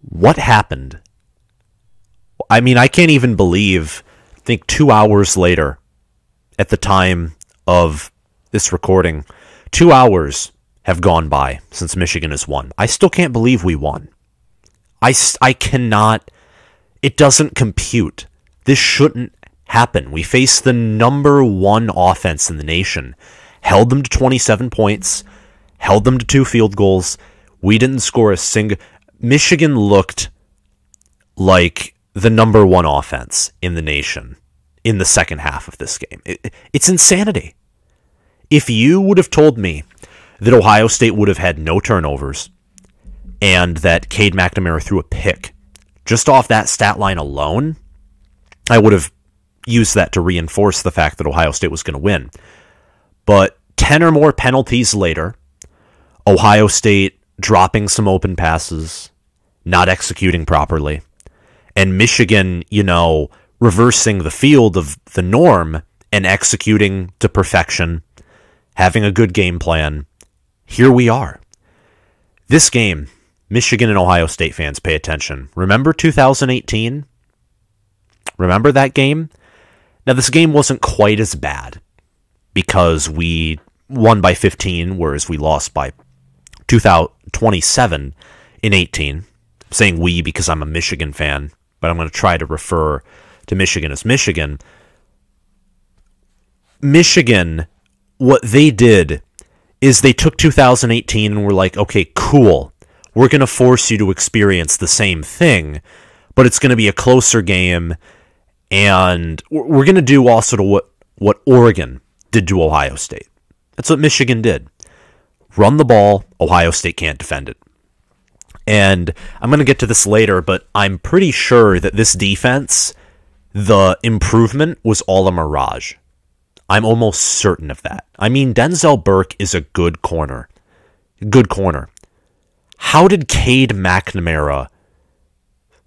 What happened? I mean, I can't even believe, I think 2 hours later, at the time of this recording, 2 hours have gone by since Michigan has won. I still can't believe we won. I cannot, it doesn't compute. This shouldn't happen. We faced the number one offense in the nation, held them to 27 points, held them to 2 field goals. We didn't score a single. Michigan looked like the number one offense in the nation in the second half of this game. It's insanity. If you would have told me that Ohio State would have had no turnovers and that Cade McNamara threw a pick just off that stat line alone, I would have used that to reinforce the fact that Ohio State was going to win. But 10 or more penalties later, Ohio State dropping some open passes, not executing properly, and Michigan, reversing the field of the norm and executing to perfection, having a good game plan. Here we are. This game, Michigan and Ohio State fans, pay attention. Remember 2018? Remember that game? Now, this game wasn't quite as bad because we won by 15, whereas we lost by 27 in 18. I'm saying we because I'm a Michigan fan, but I'm going to try to refer to Michigan as Michigan. Michigan, what they did is they took 2018 and were like, okay, cool. We're going to force you to experience the same thing, but it's going to be a closer game, and we're going to do also to what Oregon did to Ohio State. That's what Michigan did. Run the ball, Ohio State can't defend it. And I'm going to get to this later, but I'm pretty sure that this defense, the improvement was all a mirage. I'm almost certain of that. I mean, Denzel Burke is a good corner. Good corner. How did Cade McNamara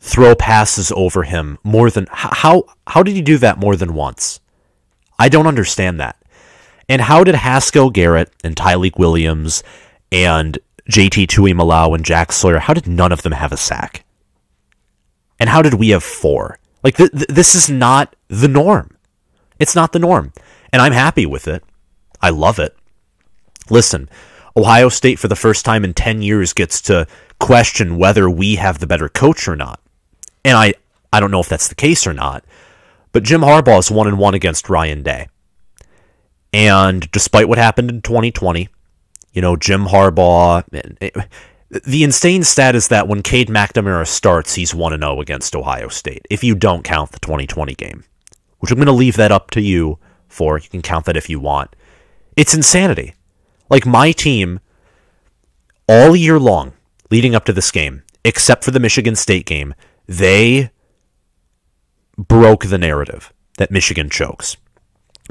throw passes over him more than... How did he do that more than once? I don't understand that. And how did Haskell Garrett and Tyleik Williams and JT Tuimoloau and Jack Sawyer, how did none of them have a sack? And how did we have 4? Like, this is not the norm. It's not the norm. And I'm happy with it. I love it. Listen, Ohio State for the first time in 10 years gets to question whether we have the better coach or not. And I don't know if that's the case or not, but Jim Harbaugh is 1-1 against Ryan Day. And despite what happened in 2020, Jim Harbaugh, the insane stat is that when Cade McNamara starts, he's 1-0 against Ohio State, if you don't count the 2020 game, which I'm going to leave that up to you for. You can count that if you want. It's insanity. Like, my team, all year long, leading up to this game, except for the Michigan State game, they broke the narrative that Michigan chokes.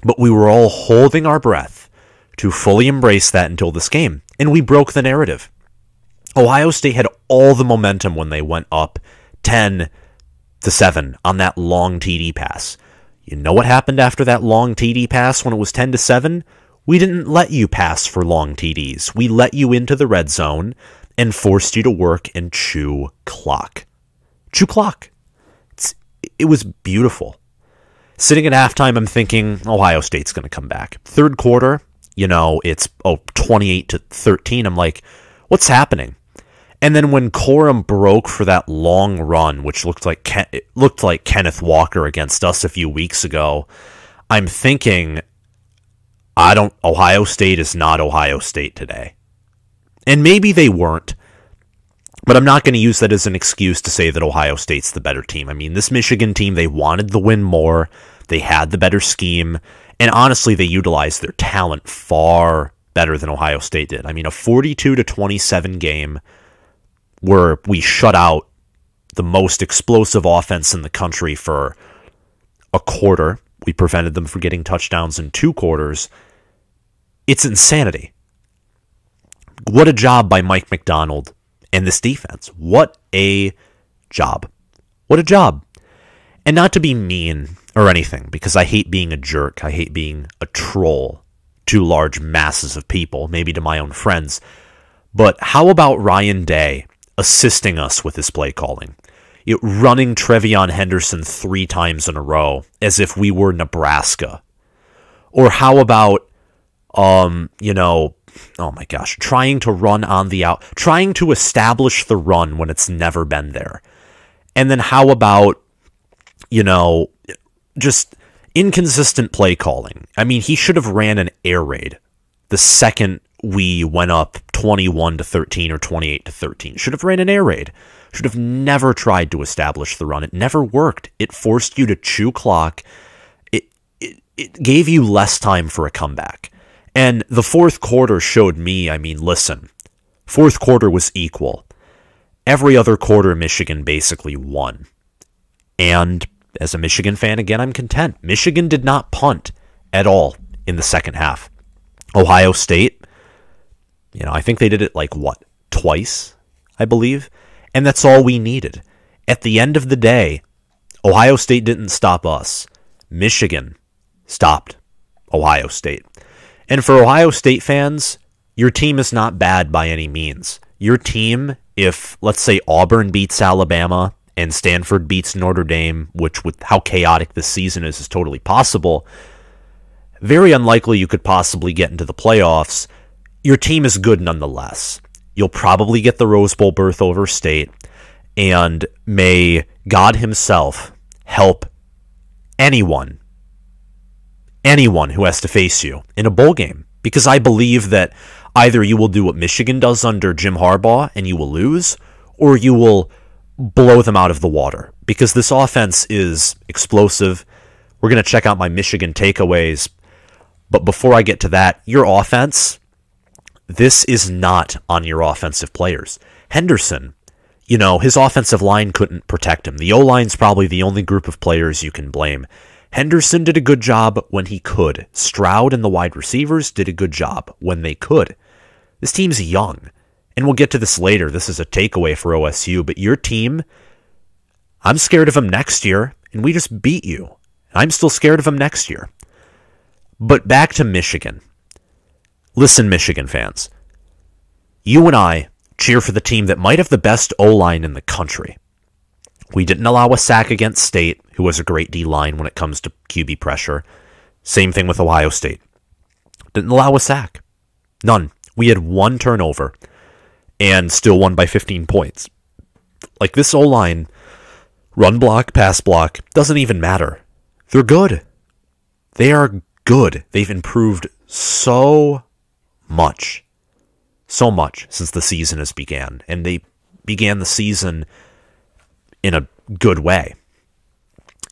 But we were all holding our breath to fully embrace that until this game, and we broke the narrative. Ohio State had all the momentum when they went up 10-7 on that long TD pass. You know what happened after that long TD pass when it was 10-7? We didn't let you pass for long TDs. We let you into the red zone and forced you to work and chew clock. Chew clock. It was beautiful. Sitting at halftime, I'm thinking Ohio State's going to come back. Third quarter, it's 28-13. I'm like, what's happening? And then when Corum broke for that long run, which looked like Kenneth Walker against us a few weeks ago, I'm thinking, Ohio State is not Ohio State today. And maybe they weren't, but I'm not going to use that as an excuse to say that Ohio State's the better team. I mean, this Michigan team, they wanted the win more. They had the better scheme. And honestly, they utilized their talent far better than Ohio State did. I mean, a 42-27 game where we shut out the most explosive offense in the country for a quarter. We prevented them from getting touchdowns in 2 quarters. It's insanity. What a job by Mike McDonald and this defense. What a job. What a job. And not to be mean or anything, because I hate being a jerk. I hate being a troll to large masses of people, maybe to my own friends. But how about Ryan Day assisting us with his play calling. Running Trevion Henderson 3 times in a row as if we were Nebraska. Or how about, oh my gosh, trying to run on the out, trying to establish the run when it's never been there. And then how about, just inconsistent play calling. I mean, he should have ran an air raid the second we went up 21-13 or 28-13. Should have ran an air raid. Should have never tried to establish the run. It never worked. It forced you to chew clock. It gave you less time for a comeback. And the fourth quarter showed me, listen, fourth quarter was equal. Every other quarter, Michigan basically won. And as a Michigan fan, again, I'm content. Michigan did not punt at all in the second half. Ohio State, I think they did it twice, I believe. And that's all we needed. At the end of the day, Ohio State didn't stop us. Michigan stopped Ohio State. And for Ohio State fans, your team is not bad by any means. Your team, if, let's say, Auburn beats Alabama and Stanford beats Notre Dame, which with how chaotic this season is totally possible, very unlikely you could possibly get into the playoffs. Your team is good nonetheless. You'll probably get the Rose Bowl berth over State, and may God himself help anyone who has to face you in a bowl game. Because I believe that either you will do what Michigan does under Jim Harbaugh and you will lose, or you will blow them out of the water. Because this offense is explosive. We're going to check out my Michigan takeaways. But before I get to that, your offense, this is not on your offensive players. Henderson, his offensive line couldn't protect him. The O-line's probably the only group of players you can blame. Henderson did a good job when he could. Stroud and the wide receivers did a good job when they could. This team's young, and we'll get to this later. This is a takeaway for OSU, but your team, I'm scared of them next year, and we just beat you. I'm still scared of them next year. But back to Michigan. Listen, Michigan fans. You and I cheer for the team that might have the best O-line in the country. We didn't allow a sack against State, who has a great D-line when it comes to QB pressure. Same thing with Ohio State. Didn't allow a sack. None. We had 1 turnover and still won by 15 points. This O-line, run block, pass block, doesn't even matter. They're good. They are good. They've improved so much since the season has began. And they began the season in a good way.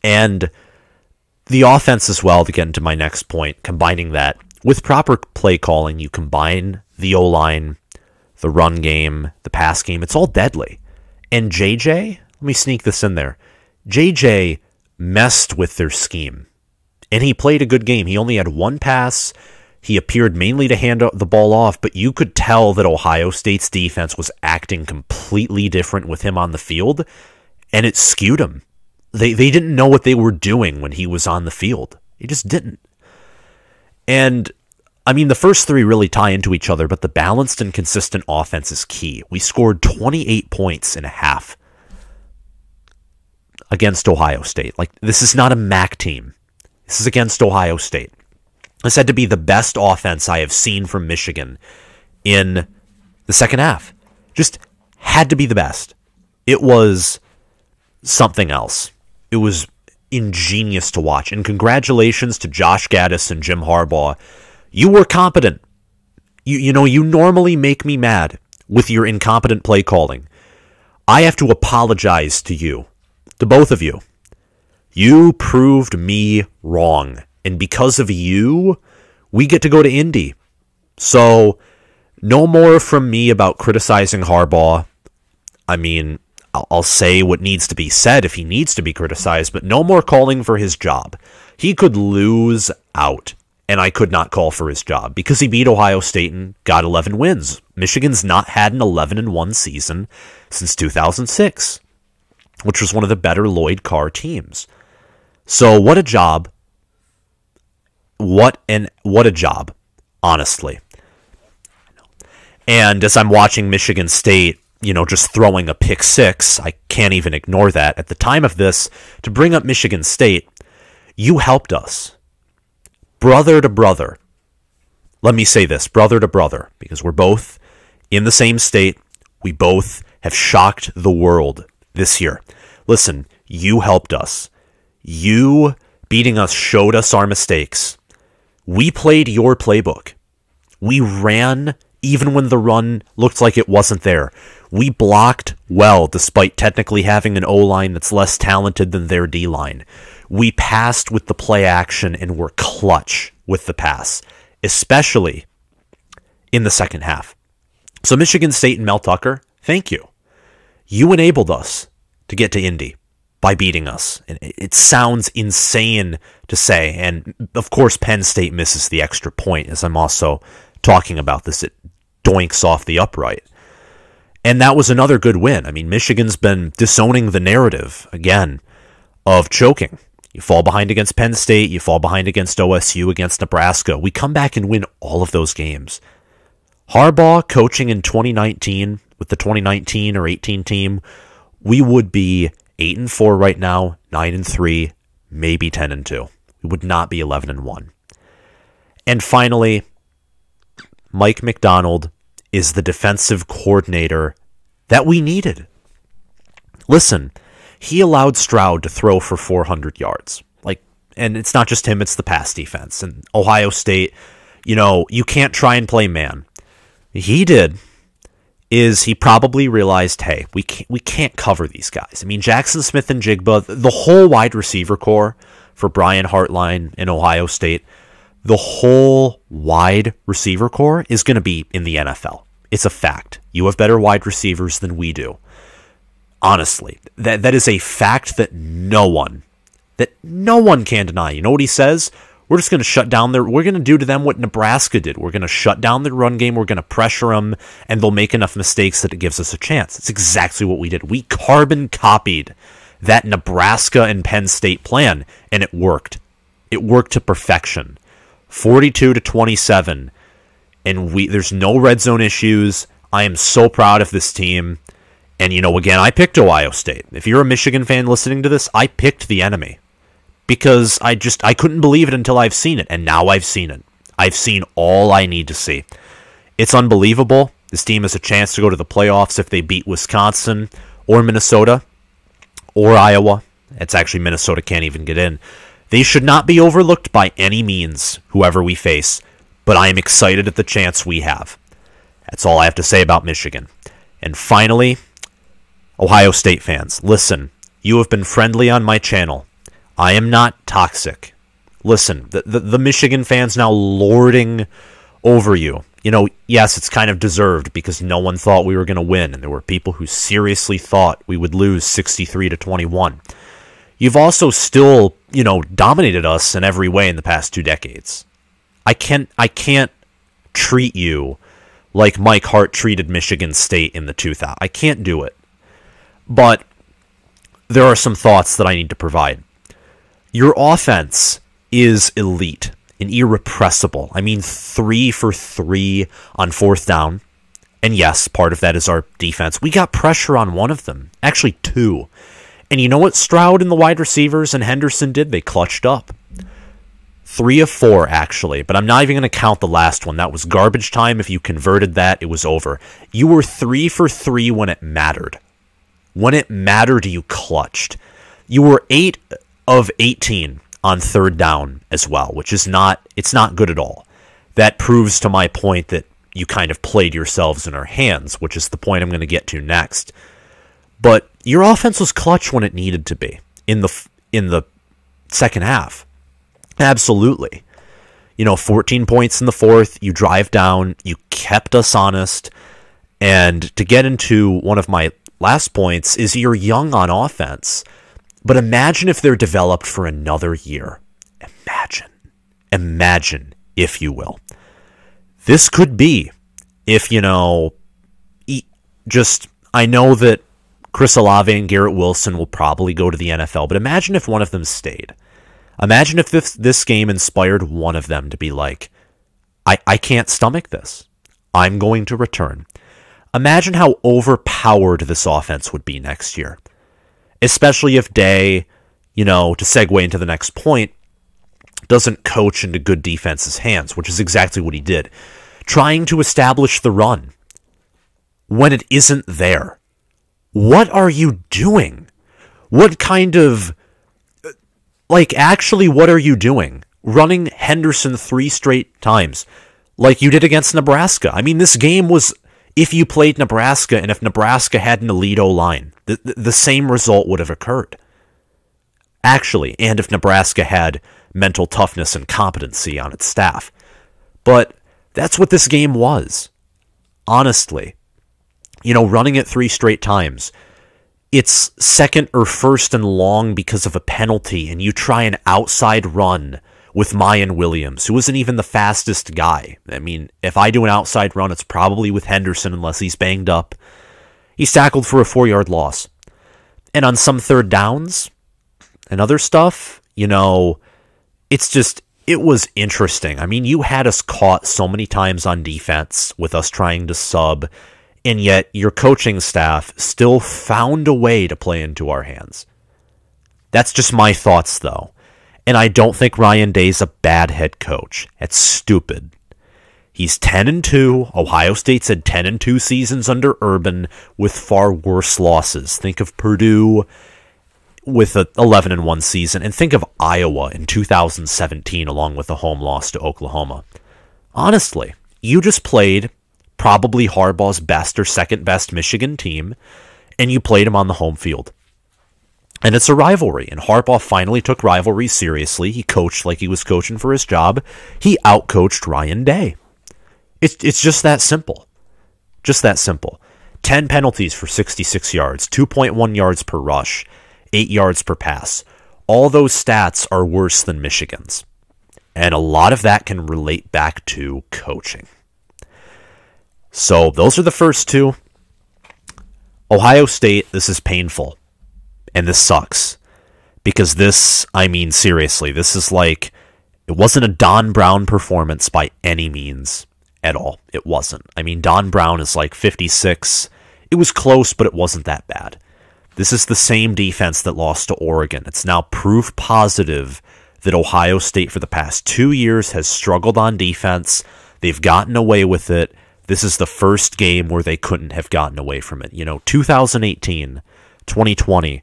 And the offense as well, to get into my next point, combining that with proper play calling, you combine the O-line, the run game, the pass game, it's all deadly. And JJ, let me sneak this in there. JJ messed with their scheme. And he played a good game. He only had 1 pass. He appeared mainly to hand the ball off, but you could tell that Ohio State's defense was acting completely different with him on the field, and it skewed him. They didn't know what they were doing when he was on the field. They just didn't. And, the first 3 really tie into each other, but the balanced and consistent offense is key. We scored 28 points in a half against Ohio State. This is not a MAC team. This is against Ohio State. This had to be the best offense I have seen from Michigan in the second half. Just had to be the best. It was something else. It was ingenious to watch. And congratulations to Josh Gaddis and Jim Harbaugh. You were competent. You normally make me mad with your incompetent play calling. I have to apologize to you, to both of you. You proved me wrong. And because of you, we get to go to Indy. So, no more from me about criticizing Harbaugh. I'll say what needs to be said if he needs to be criticized, but no more calling for his job. He could lose out, and I could not call for his job because he beat Ohio State and got 11 wins. Michigan's not had an 11-1 season since 2006, which was one of the better Lloyd Carr teams. So what a job. What a job, honestly. And as I'm watching Michigan State, just throwing a pick six. I can't even ignore that. At the time of this, to bring up Michigan State, you helped us. Brother to brother. Let me say this, brother to brother, because we're both in the same state. We both have shocked the world this year. Listen, you helped us. You beating us showed us our mistakes. We played your playbook. We ran even when the run looked like it wasn't there. We blocked well despite technically having an O-line that's less talented than their D-line. We passed with the play action and were clutch with the pass, especially in the second half. So Michigan State and Mel Tucker, thank you. You enabled us to get to Indy by beating us. And it sounds insane to say, and of course Penn State misses the extra point as I'm also talking about this. It doinks off the upright. And that was another good win. I mean, Michigan's been disowning the narrative, again, of choking. You fall behind against Penn State, you fall behind against OSU, against Nebraska. We come back and win all of those games. Harbaugh coaching in 2019 with the 2019 or 18 team, we would be 8-4 right now, 9-3, maybe 10-2. We would not be 11-1. And finally, Mike Macdonald is the defensive coordinator that we needed. Listen, he allowed Stroud to throw for 400 yards. And it's not just him, it's the pass defense. And Ohio State, you can't try and play man. He did is he probably realized, hey, we can't cover these guys. I mean, Jackson Smith and Jigba, the whole wide receiver core for Brian Hartline in Ohio State, the whole wide receiver core is going to be in the NFL. It's a fact. You have better wide receivers than we do. Honestly, that is a fact that no one can deny. You know what he says? We're just going to shut down we're going to do to them what Nebraska did. We're going to shut down the run game. We're going to pressure them, and they'll make enough mistakes that it gives us a chance. It's exactly what we did. We carbon copied that Nebraska and Penn State plan, and it worked. It worked to perfection. 42-27, and there's no red zone issues. I am so proud of this team. And, again, I picked Ohio State. If you're a Michigan fan listening to this, I picked the enemy. Because I couldn't believe it until I've seen it. And now I've seen it. I've seen all I need to see. It's unbelievable. This team has a chance to go to the playoffs if they beat Wisconsin or Minnesota or Iowa. It's actually Minnesota can't even get in. They should not be overlooked by any means, whoever we face. But I am excited at the chance we have. That's all I have to say about Michigan. And finally, Ohio State fans, listen, you have been friendly on my channel. I am not toxic. Listen, the Michigan fans now lording over you. Yes, it's kind of deserved because no one thought we were going to win, and there were people who seriously thought we would lose 63-21. You've also still, dominated us in every way in the past 2 decades. I can't treat you like Mike Hart treated Michigan State in the 2000s. I can't do it. But there are some thoughts that I need to provide. Your offense is elite and irrepressible. I mean, 3 for 3 on 4th down. And yes, part of that is our defense. We got pressure on one of them. Actually, 2. And you know what Stroud and the wide receivers and Henderson did? They clutched up. 3 of 4, actually. But I'm not even going to count the last one. That was garbage time. If you converted that, it was over. You were 3 for 3 when it mattered. When it mattered, you clutched. You were 8 of 18 on 3rd down as well, which is not good at all. That proves to my point that you kind of played yourselves in our hands, which is the point I'm going to get to next. But your offense was clutch when it needed to be in the second half. Absolutely. 14 points in the 4th, you drive down, you kept us honest, and to get into one of my last points is you're young on offense, but imagine if they're developed for another year. Imagine, if you will. This could be if, I know that Chris Olave and Garrett Wilson will probably go to the NFL, but imagine if one of them stayed. Imagine if this game inspired one of them to be like, I can't stomach this. I'm going to return. Imagine how overpowered this offense would be next year. Especially if Day, to segue into the next point, doesn't coach into good defense's hands, which is exactly what he did. Trying to establish the run when it isn't there. What are you doing? What kind of... actually, what are you doing? Running Henderson 3 straight times, like you did against Nebraska. I mean, this game was, if you played Nebraska, and if Nebraska had an elite O-line, the same result would have occurred. Actually, and if Nebraska had mental toughness and competency on its staff. But that's what this game was. Honestly. Running it 3 straight times. It's second or first and long because of a penalty, and you try an outside run with Mayan Williams, who isn't even the fastest guy. I mean, if I do an outside run, it's probably with Henderson unless he's banged up. He's tackled for a 4-yard loss. And on some third downs and other stuff, it's just, it was interesting. I mean, you had us caught so many times on defense with us trying to sub, and yet your coaching staff still found a way to play into our hands. That's just my thoughts, though. And I don't think Ryan Day's a bad head coach. That's stupid. He's 10-2. Ohio State's had 10-2 seasons under Urban with far worse losses. Think of Purdue with an 11-1 season, and think of Iowa in 2017 along with a home loss to Oklahoma. Honestly, you just played probably Harbaugh's best or second best Michigan team, and you played him on the home field. And it's a rivalry, and Harbaugh finally took rivalry seriously. He coached like he was coaching for his job. He outcoached Ryan Day. It's just that simple. Just that simple. 10 penalties for 66 yards, 2.1 yards per rush, 8 yards per pass. All those stats are worse than Michigan's. And a lot of that can relate back to coaching. So those are the first 2. Ohio State, this is painful. And this sucks. Because this, I mean, seriously, this is like, it wasn't a Don Brown performance by any means at all. It wasn't. I mean, Don Brown is like 56. It was close, but it wasn't that bad. This is the same defense that lost to Oregon. It's now proof positive that Ohio State for the past 2 years has struggled on defense. They've gotten away with it. This is the first game where they couldn't have gotten away from it. 2018, 2020,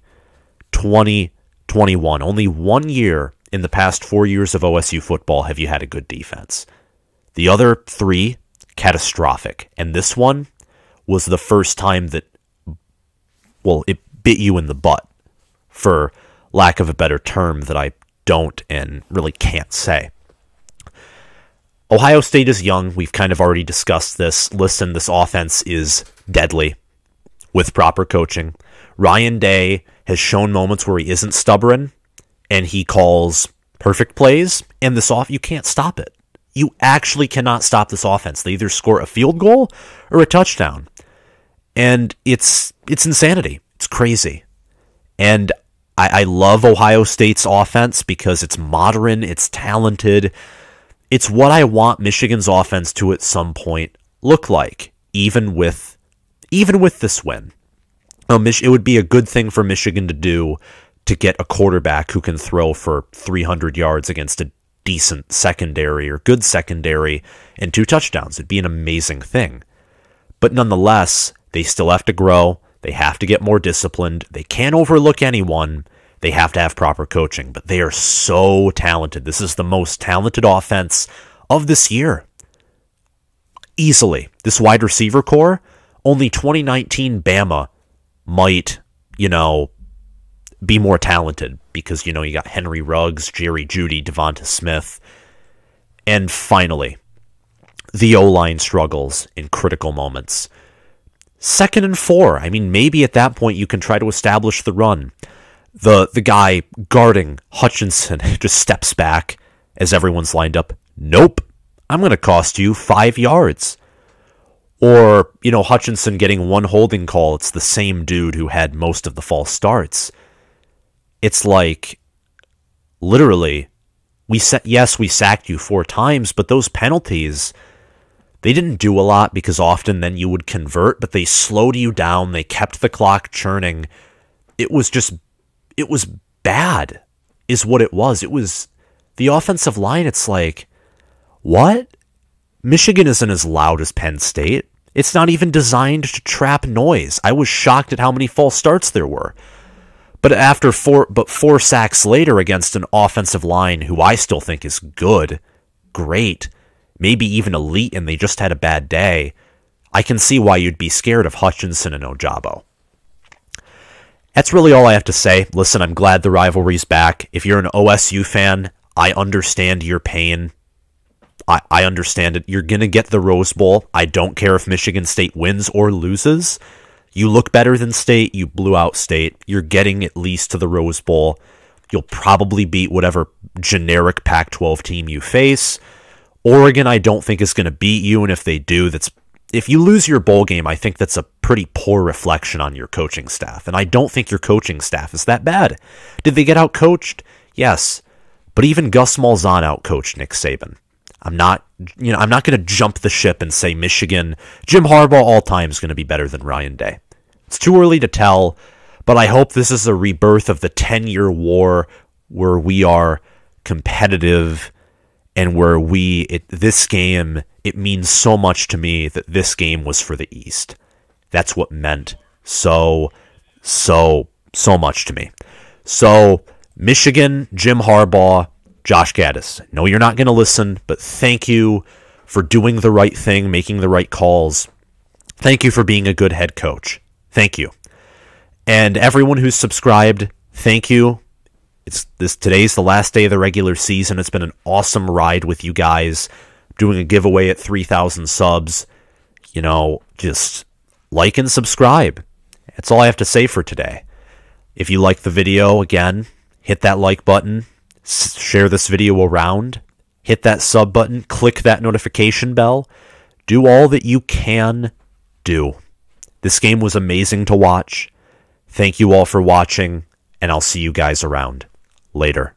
2021. Only 1 year in the past 4 years of OSU football have you had a good defense. The other 3, catastrophic. And this one was the first time that, it bit you in the butt, for lack of a better term that I don't and really can't say. Ohio State is young. We've kind of already discussed this. Listen, this offense is deadly with proper coaching. Ryan Day has shown moments where he isn't stubborn and he calls perfect plays, and you can't stop it. You actually cannot stop this offense. They either score a field goal or a touchdown. And it's insanity. It's crazy. And I love Ohio State's offense because it's modern, it's talented. It's what I want Michigan's offense to at some point look like, even with this win. It would be a good thing for Michigan to do to get a quarterback who can throw for 300 yards against a decent secondary or good secondary and 2 touchdowns. It'd be an amazing thing. But nonetheless, they still have to grow. They have to get more disciplined. They can't overlook anyone. They have to have proper coaching. But they are so talented. This is the most talented offense of this year. Easily. This wide receiver core, only 2019 Bama might, be more talented because, you got Henry Ruggs, Jerry Jeudy, Devonta Smith. And finally, the O-line struggles in critical moments. 2nd and 4. I mean, maybe at that point you can try to establish the run. The guy guarding Hutchinson just steps back as everyone's lined up. Nope. I'm going to cost you 5 yards. Or, Hutchinson getting 1 holding call. It's the same dude who had most of the false starts. It's like, literally, we sacked you 4 times, but those penalties, They didn't do a lot because often then you would convert, but they slowed you down. They kept the clock churning. It was bad is what it was. It was the offensive line. It's like, what? Michigan isn't as loud as Penn State. It's not even designed to trap noise. I was shocked at how many false starts there were. But four sacks later against an offensive line who I still think is good, great, maybe even elite, and they just had a bad day, I can see why you'd be scared of Hutchinson and Ojabo. That's really all I have to say. Listen, I'm glad the rivalry's back. If you're an OSU fan, I understand your pain. I understand it. You're going to get the Rose Bowl. I don't care if Michigan State wins or loses. You look better than State. You blew out State. You're getting at least to the Rose Bowl. You'll probably beat whatever generic Pac-12 team you face. Oregon, I don't think is going to beat you, and if they do, if you lose your bowl game, I think that's a pretty poor reflection on your coaching staff, and I don't think your coaching staff is that bad. Did they get outcoached? Yes, but even Gus Malzahn outcoached Nick Saban. I'm not going to jump the ship and say Michigan, Jim Harbaugh all time is going to be better than Ryan Day. It's too early to tell, but I hope this is a rebirth of the 10-year war where we are competitive and where this game, it means so much to me that this game was for the East. That's what meant so much to me. So, Michigan, Jim Harbaugh, Josh Gaddis. No, you're not going to listen, but thank you for doing the right thing, making the right calls. Thank you for being a good head coach. Thank you. And everyone who's subscribed, thank you. Today's the last day of the regular season. It's been an awesome ride with you guys. Doing a giveaway at 3,000 subs. Just like and subscribe. That's all I have to say for today. If you like the video, again, hit that like button. Share this video around. Hit that sub button. Click that notification bell. Do all that you can do. This game was amazing to watch. Thank you all for watching, and I'll see you guys around. Later.